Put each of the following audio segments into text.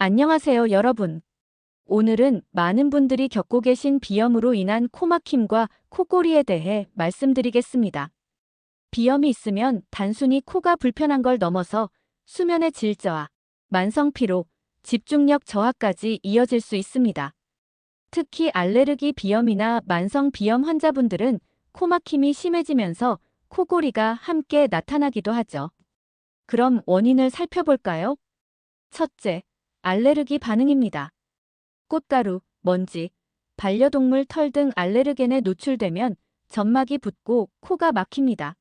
안녕하세요, 여러분. 오늘은 많은 분들이 겪고 계신 비염으로 인한 코막힘과 코골이에 대해 말씀드리겠습니다. 비염이 있으면 단순히 코가 불편한 걸 넘어서 수면의 질저하, 만성 피로, 집중력 저하까지 이어질 수 있습니다. 특히 알레르기 비염이나 만성 비염 환자분들은 코막힘이 심해지면서 코골이가 함께 나타나기도 하죠. 그럼 원인을 살펴볼까요? 첫째, 알레르기 반응입니다. 꽃가루, 먼지, 반려동물 털 등 알레르겐에 노출되면 점막이 붓고 코가 막힙니다.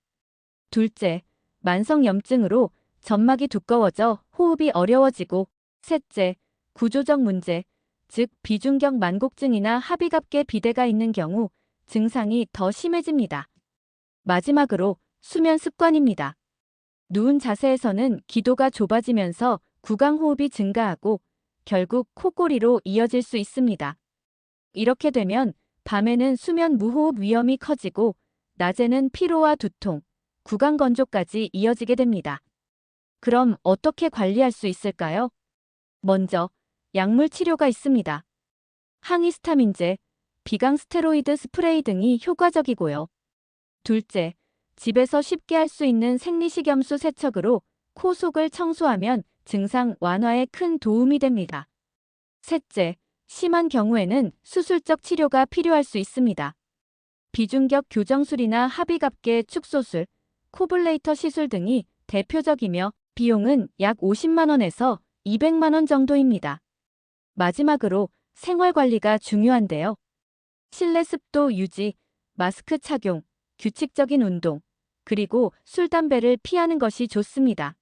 둘째, 만성염증으로 점막이 두꺼워져 호흡이 어려워지고, 셋째, 구조적 문제, 즉 비중격 만곡증이나 합의갑계 비대가 있는 경우 증상이 더 심해집니다. 마지막으로 수면 습관입니다. 누운 자세에서는 기도가 좁아지면서 구강호흡이 증가하고 결국 코골이로 이어질 수 있습니다. 이렇게 되면 밤에는 수면 무호흡 위험이 커지고 낮에는 피로와 두통, 구강건조까지 이어지게 됩니다. 그럼 어떻게 관리할 수 있을까요? 먼저 약물 치료가 있습니다. 항히스타민제, 비강스테로이드 스프레이 등이 효과적이고요. 둘째, 집에서 쉽게 할 수 있는 생리식염수 세척으로 코 속을 청소하면 증상 완화에 큰 도움이 됩니다. 셋째, 심한 경우에는 수술적 치료가 필요할 수 있습니다. 비중격 교정술이나 합의갑계 축소술, 코블레이터 시술 등이 대표적이며 비용은 약 50만 원에서 200만 원 정도입니다. 마지막으로 생활 관리가 중요한데요. 실내 습도 유지, 마스크 착용, 규칙적인 운동, 그리고 술, 담배를 피하는 것이 좋습니다.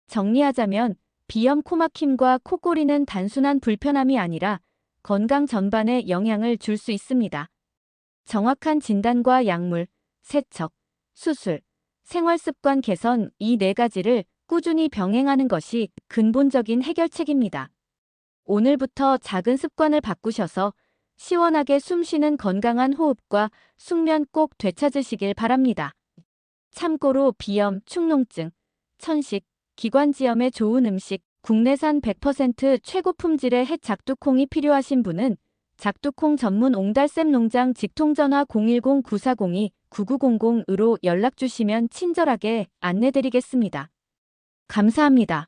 정리하자면 비염 코막힘과 코골이는 단순한 불편함이 아니라 건강 전반에 영향을 줄 수 있습니다. 정확한 진단과 약물, 세척, 수술, 생활습관 개선 이 네 가지를 꾸준히 병행하는 것이 근본적인 해결책입니다. 오늘부터 작은 습관을 바꾸셔서 시원하게 숨 쉬는 건강한 호흡과 숙면 꼭 되찾으시길 바랍니다. 참고로 비염, 축농증, 천식, 기관지염에 좋은 음식, 국내산 100% 최고 품질의 햇 작두콩이 필요하신 분은 작두콩 전문 옹달샘 농장 직통전화 010-9402-9900으로 연락주시면 친절하게 안내드리겠습니다. 감사합니다.